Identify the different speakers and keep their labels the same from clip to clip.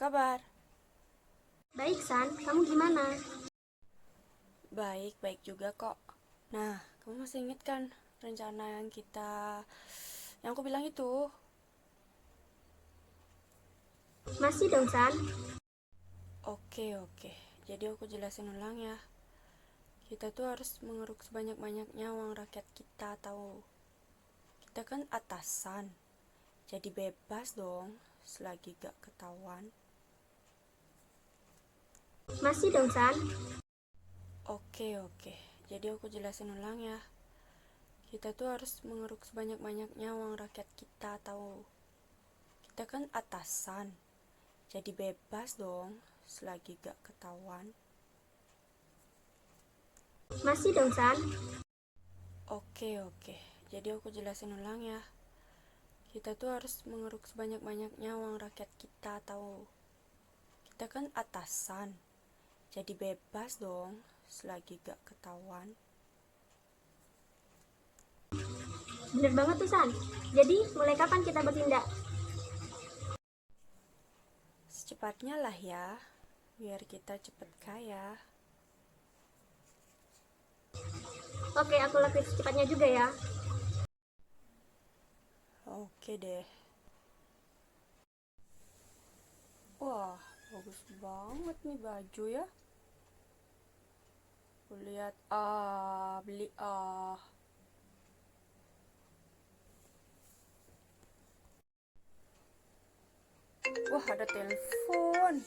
Speaker 1: kabar?
Speaker 2: Baik, San. Kamu gimana?
Speaker 1: Baik juga kok. Nah, kamu masih ingat kan rencana yang aku bilang itu?
Speaker 2: Masih dong, San.
Speaker 1: Oke. Jadi aku jelasin ulang ya. Kita tuh harus mengeruk sebanyak-banyaknya uang rakyat kita, tahu. Kita kan atasan. Jadi bebas dong selagi gak ketahuan.
Speaker 2: Masih dong, San.
Speaker 1: Oke. Jadi aku jelasin ulang ya. Kita tuh harus mengeruk sebanyak-banyaknya uang rakyat kita, tahu. Kita kan atasan. Jadi bebas dong selagi gak ketahuan.
Speaker 2: Masih dong, San.
Speaker 1: Oke. Jadi aku jelasin ulang ya. Kita tuh harus mengeruk sebanyak-banyaknya uang rakyat kita, tahu. Kita kan atasan. Jadi bebas dong selagi gak ketahuan.
Speaker 2: Bener banget tuh, San. Jadi, mulai kapan kita bertindak?
Speaker 1: Secepatnya lah ya, biar kita cepet kaya.
Speaker 2: Oke, aku lakuin secepatnya juga ya.
Speaker 1: Oke deh. Wah, bagus banget nih baju ya. Aku lihat, beli. Wah, ada telepon.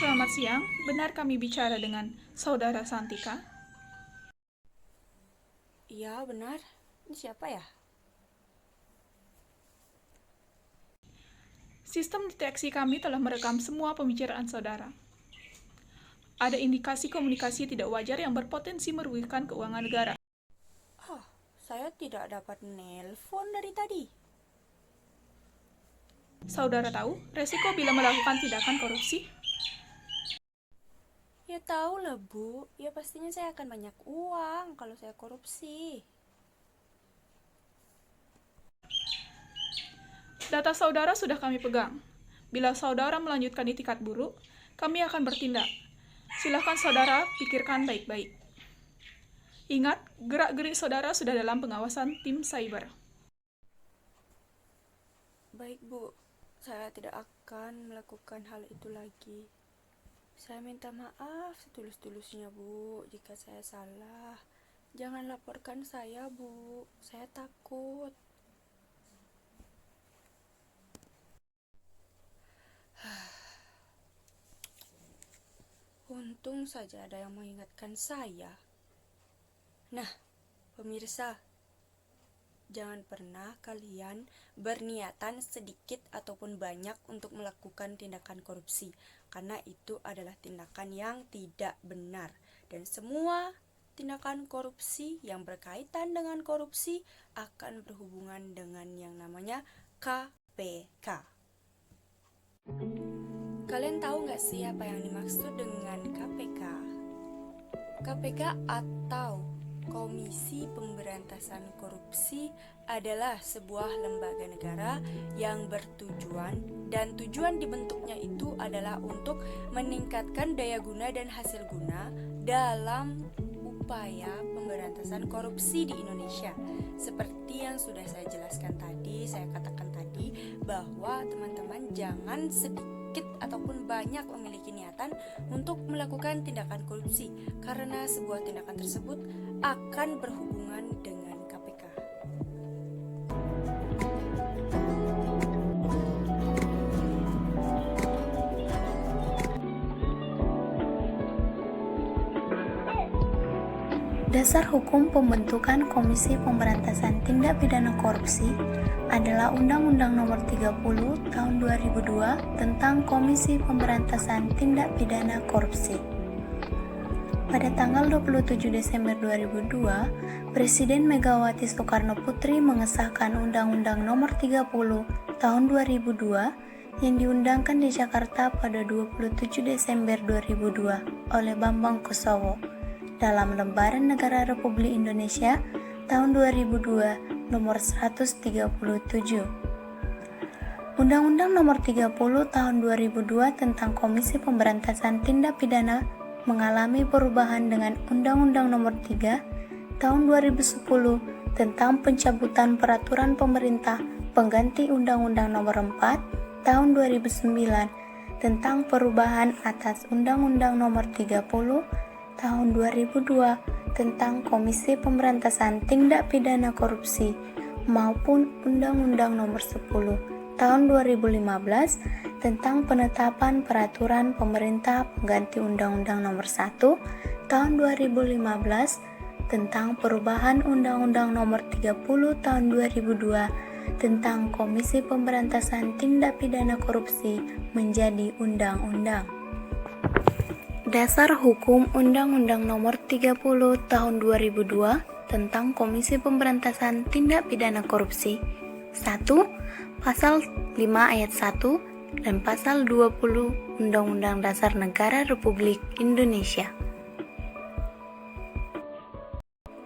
Speaker 3: Selamat siang, benar kami bicara dengan Saudara Santika?
Speaker 1: Iya, benar. Ini siapa ya?
Speaker 3: Sistem deteksi kami telah merekam semua pembicaraan saudara. Ada indikasi komunikasi tidak wajar yang berpotensi merugikan keuangan negara.
Speaker 1: Saya tidak dapat nelpon dari tadi.
Speaker 3: Saudara tahu resiko bila melakukan tindakan korupsi?
Speaker 1: Ya tahu lah Bu, ya pastinya saya akan banyak uang kalau saya korupsi.
Speaker 3: Data saudara sudah kami pegang. Bila saudara melanjutkan itikat buruk, kami akan bertindak. Silakan saudara pikirkan baik-baik. Ingat, gerak-gerik saudara sudah dalam pengawasan tim cyber.
Speaker 1: Baik Bu, saya tidak akan melakukan hal itu lagi. Saya minta maaf setulus-tulusnya Bu, jika saya salah. Jangan laporkan saya Bu, saya takut. Untung saja ada yang mengingatkan saya. Nah, pemirsa, jangan pernah kalian berniatan sedikit ataupun banyak untuk melakukan tindakan korupsi, karena itu adalah tindakan yang tidak benar. Dan semua tindakan korupsi yang berkaitan dengan korupsi akan berhubungan dengan yang namanya KPK. Kalian tahu nggak sih apa yang dimaksud dengan KPK? KPK atau Komisi Pemberantasan Korupsi adalah sebuah lembaga negara yang bertujuan dan tujuan dibentuknya itu adalah untuk meningkatkan daya guna dan hasil guna dalam upaya pemberantasan korupsi di Indonesia. Seperti yang sudah saya jelaskan tadi, saya katakan tadi bahwa teman-teman jangan sedikit ataupun banyak memiliki niatan untuk melakukan tindakan korupsi, karena sebuah tindakan tersebut akan berhubungan dengan KPK.
Speaker 4: Dasar hukum pembentukan Komisi Pemberantasan Tindak Pidana Korupsi adalah Undang-Undang Nomor 30 Tahun 2002 tentang Komisi Pemberantasan Tindak Pidana Korupsi. Pada tanggal 27 Desember 2002, Presiden Megawati Soekarno Putri mengesahkan Undang-Undang Nomor 30 Tahun 2002 yang diundangkan di Jakarta pada 27 Desember 2002 oleh Bambang Kusowo dalam Lembaran Negara Republik Indonesia tahun 2002 Nomor 137. Undang-Undang Nomor 30 Tahun 2002 tentang Komisi Pemberantasan Tindak Pidana mengalami perubahan dengan Undang-Undang Nomor 3 Tahun 2010 tentang pencabutan peraturan pemerintah pengganti Undang-Undang Nomor 4 Tahun 2009 tentang perubahan atas Undang-Undang Nomor 30 Tahun 2002 tentang Komisi Pemberantasan Tindak Pidana Korupsi maupun Undang-Undang Nomor 10 Tahun 2015 tentang penetapan peraturan pemerintah pengganti Undang-Undang Nomor 1 Tahun 2015 tentang perubahan Undang-Undang Nomor 30 Tahun 2002 tentang Komisi Pemberantasan Tindak Pidana Korupsi menjadi undang-undang. Dasar Hukum Undang-Undang Nomor 30 Tahun 2002 tentang Komisi Pemberantasan Tindak Pidana Korupsi. 1. Pasal 5 ayat 1 dan Pasal 20 Undang-Undang Dasar Negara Republik Indonesia.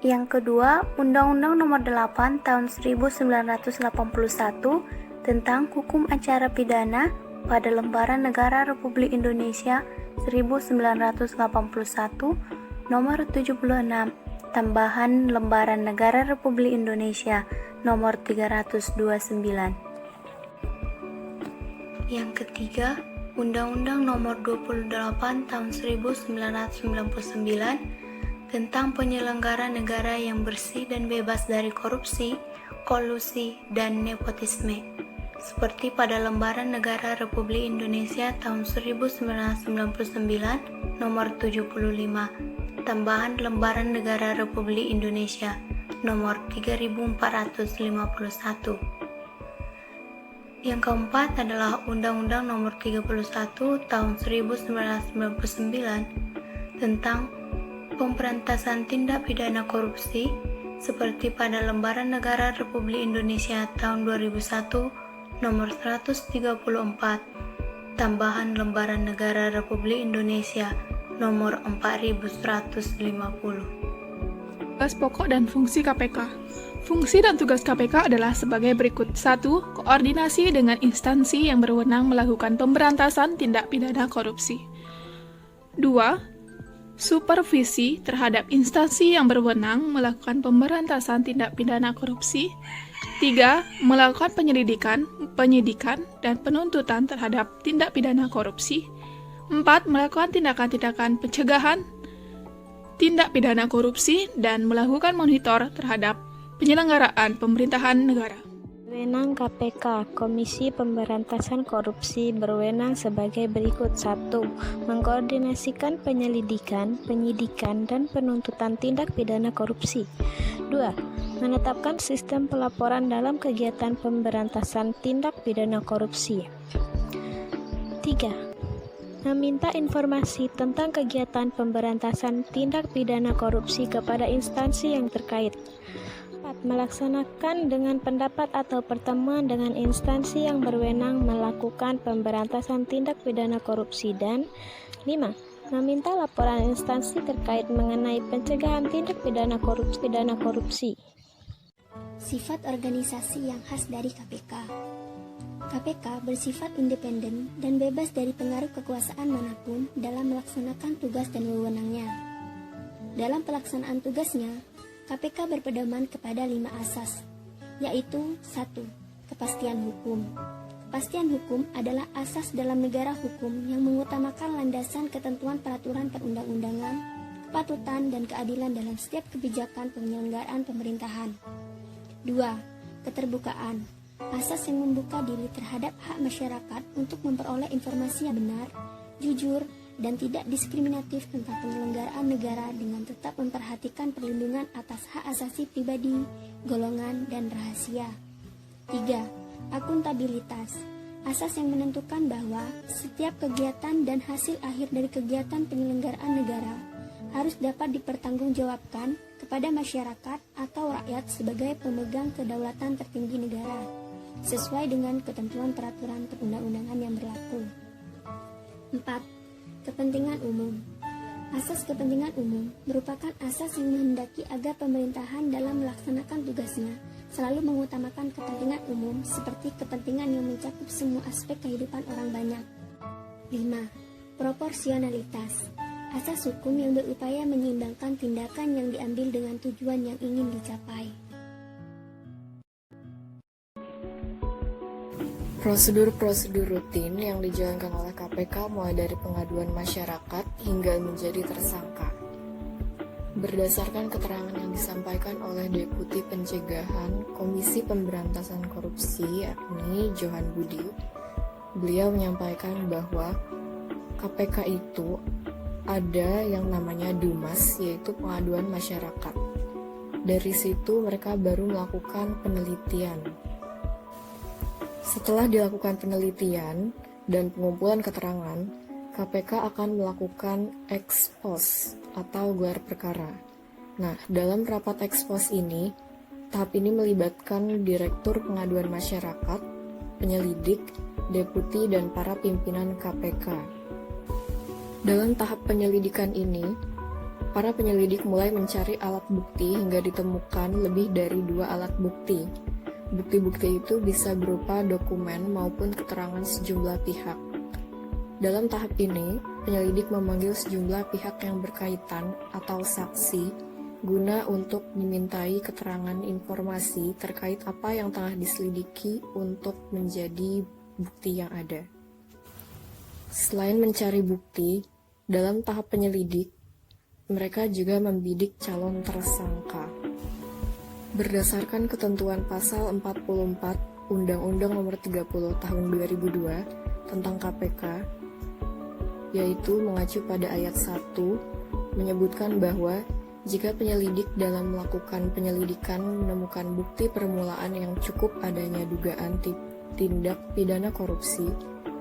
Speaker 4: Yang kedua, Undang-Undang Nomor 8 Tahun 1981 tentang Hukum Acara Pidana pada Lembaran Negara Republik Indonesia 1981 Nomor 76 Tambahan Lembaran Negara Republik Indonesia Nomor 329. Yang ketiga, Undang-Undang Nomor 28 Tahun 1999 tentang penyelenggara negara yang bersih dan bebas dari korupsi, kolusi, dan nepotisme, seperti pada Lembaran Negara Republik Indonesia tahun 1999 Nomor 75, Tambahan Lembaran Negara Republik Indonesia Nomor 3451. Yang keempat adalah Undang-Undang Nomor 31 Tahun 1999 tentang Pemberantasan Tindak Pidana Korupsi, seperti pada Lembaran Negara Republik Indonesia tahun 2001 Nomor 134, Tambahan Lembaran Negara Republik Indonesia Nomor 4150.
Speaker 3: Tugas pokok dan fungsi KPK. Fungsi dan tugas KPK adalah sebagai berikut. 1. Koordinasi dengan instansi yang berwenang melakukan pemberantasan tindak pidana korupsi. 2. Supervisi terhadap instansi yang berwenang melakukan pemberantasan tindak pidana korupsi. 3. Melakukan penyelidikan, penyidikan, dan penuntutan terhadap tindak pidana korupsi. 4. Melakukan tindakan-tindakan pencegahan tindak pidana korupsi dan melakukan monitor terhadap penyelenggaraan pemerintahan negara.
Speaker 5: Wewenang KPK, Komisi Pemberantasan Korupsi berwenang sebagai berikut. 1. Mengkoordinasikan penyelidikan, penyidikan, dan penuntutan tindak pidana korupsi. 2. Menetapkan sistem pelaporan dalam kegiatan pemberantasan tindak pidana korupsi. 3. Meminta informasi tentang kegiatan pemberantasan tindak pidana korupsi kepada instansi yang terkait. 4. Melaksanakan dengan pendapat atau pertemuan dengan instansi yang berwenang melakukan pemberantasan tindak pidana korupsi. Dan 5. Meminta laporan instansi terkait mengenai pencegahan tindak pidana korupsi.
Speaker 2: Sifat organisasi yang khas dari KPK. KPK bersifat independen dan bebas dari pengaruh kekuasaan manapun dalam melaksanakan tugas dan wewenangnya. Dalam pelaksanaan tugasnya, KPK berpedoman kepada 5 asas, yaitu 1. Kepastian hukum. Kepastian hukum adalah asas dalam negara hukum yang mengutamakan landasan ketentuan peraturan perundang-undangan, kepatutan, dan keadilan dalam setiap kebijakan penyelenggaraan pemerintahan. 2. Keterbukaan. Asas yang membuka diri terhadap hak masyarakat untuk memperoleh informasi yang benar, jujur, dan tidak diskriminatif tentang penyelenggaraan negara dengan tetap memperhatikan perlindungan atas hak asasi pribadi, golongan, dan rahasia. 3. Akuntabilitas. Asas yang menentukan bahwa setiap kegiatan dan hasil akhir dari kegiatan penyelenggaraan negara harus dapat dipertanggungjawabkan kepada masyarakat atau rakyat sebagai pemegang kedaulatan tertinggi negara, sesuai dengan ketentuan peraturan perundang-undangan yang berlaku. 4. Kepentingan umum. Asas kepentingan umum merupakan asas yang menghendaki agar pemerintahan dalam melaksanakan tugasnya selalu mengutamakan kepentingan umum seperti kepentingan yang mencakup semua aspek kehidupan orang banyak. 5. Proporsionalitas. Asas hukum yang berupaya menyeimbangkan tindakan yang diambil dengan tujuan yang ingin dicapai.
Speaker 6: Prosedur-prosedur rutin yang dijalankan oleh KPK mulai dari pengaduan masyarakat hingga menjadi tersangka. Berdasarkan keterangan yang disampaikan oleh Deputi Pencegahan Komisi Pemberantasan Korupsi, yakni Johan Budi, beliau menyampaikan bahwa KPK itu ada yang namanya DUMAS, yaitu pengaduan masyarakat. Dari situ mereka baru melakukan penelitian. Setelah dilakukan penelitian dan pengumpulan keterangan, KPK akan melakukan ex post atau gelar perkara. Nah, dalam rapat ex post ini, tahap ini melibatkan Direktur Pengaduan Masyarakat, penyelidik, deputi, dan para pimpinan KPK. Dalam tahap penyelidikan ini, para penyelidik mulai mencari alat bukti hingga ditemukan lebih dari 2 alat bukti. Bukti-bukti itu bisa berupa dokumen maupun keterangan sejumlah pihak. Dalam tahap ini, penyelidik memanggil sejumlah pihak yang berkaitan atau saksi guna untuk dimintai keterangan informasi terkait apa yang tengah diselidiki untuk menjadi bukti yang ada. Selain mencari bukti, dalam tahap penyelidik, mereka juga membidik calon tersangka. Berdasarkan ketentuan pasal 44 Undang-Undang Nomor 30 Tahun 2002 tentang KPK, yaitu mengacu pada ayat 1, menyebutkan bahwa jika penyelidik dalam melakukan penyelidikan menemukan bukti permulaan yang cukup adanya dugaan tindak pidana korupsi,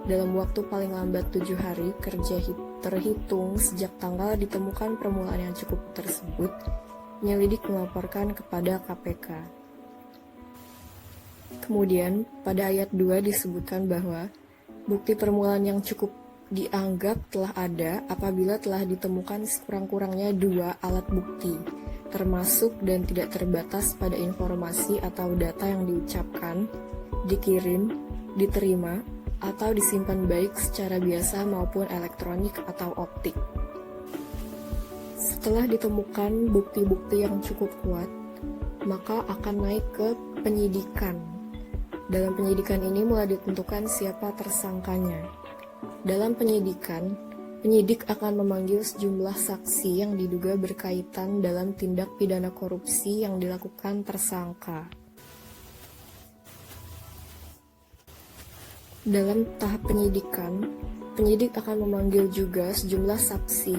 Speaker 6: dalam waktu paling lambat 7 hari kerja terhitung sejak tanggal ditemukan permulaan yang cukup tersebut, penyelidik melaporkan kepada KPK. Kemudian, pada ayat 2 disebutkan bahwa bukti permulaan yang cukup dianggap telah ada apabila telah ditemukan sekurang-kurangnya 2 alat bukti, termasuk dan tidak terbatas pada informasi atau data yang diucapkan, dikirim, diterima, atau disimpan baik secara biasa maupun elektronik atau optik. Setelah ditemukan bukti-bukti yang cukup kuat, maka akan naik ke penyidikan. Dalam penyidikan ini mulai ditentukan siapa tersangkanya. Dalam penyidikan, penyidik akan memanggil sejumlah saksi yang diduga berkaitan dalam tindak pidana korupsi yang dilakukan tersangka. Dalam tahap penyidikan, penyidik akan memanggil juga sejumlah saksi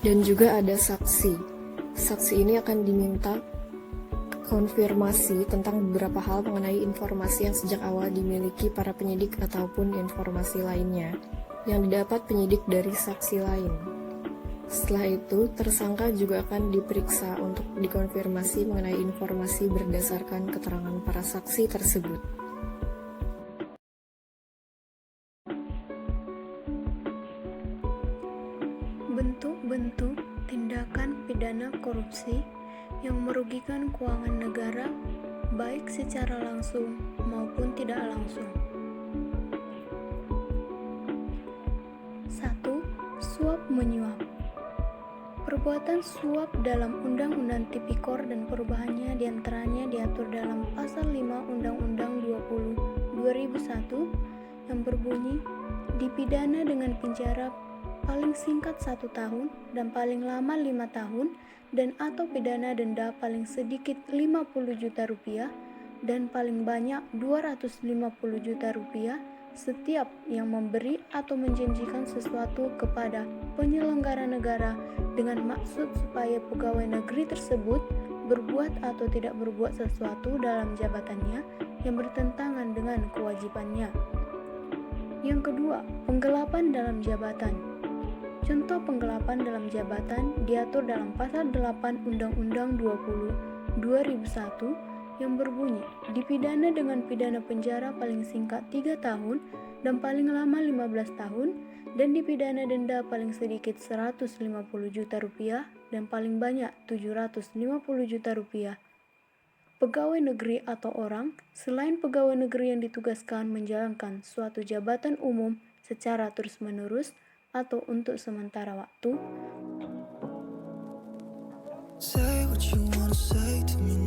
Speaker 6: dan juga ada saksi. Saksi ini akan diminta konfirmasi tentang beberapa hal mengenai informasi yang sejak awal dimiliki para penyidik ataupun informasi lainnya yang didapat penyidik dari saksi lain. Setelah itu, tersangka juga akan diperiksa untuk dikonfirmasi mengenai informasi berdasarkan keterangan para saksi tersebut.
Speaker 4: Bentuk-bentuk tindakan pidana korupsi yang merugikan keuangan negara baik secara langsung maupun tidak langsung. 1. Suap menyuap. Perbuatan suap dalam Undang-Undang Tipikor dan perubahannya diantaranya diatur dalam Pasal 5 Undang-Undang 20/2001 yang berbunyi dipidana dengan penjara paling singkat 1 tahun dan paling lama 5 tahun dan atau pidana denda paling sedikit 50 juta rupiah dan paling banyak 250 juta rupiah setiap yang memberi atau menjanjikan sesuatu kepada penyelenggara negara dengan maksud supaya pegawai negeri tersebut berbuat atau tidak berbuat sesuatu dalam jabatannya yang bertentangan dengan kewajibannya. Yang kedua, penggelapan dalam jabatan. Contoh penggelapan dalam jabatan diatur dalam Pasal 8 Undang-Undang 20/2001 yang berbunyi dipidana dengan pidana penjara paling singkat 3 tahun dan paling lama 15 tahun dan dipidana denda paling sedikit 150 juta rupiah dan paling banyak 750 juta rupiah
Speaker 7: pegawai negeri atau orang selain pegawai negeri yang ditugaskan menjalankan suatu jabatan umum secara terus-menerus atau untuk sementara waktu.
Speaker 8: Say what you wanna say to me.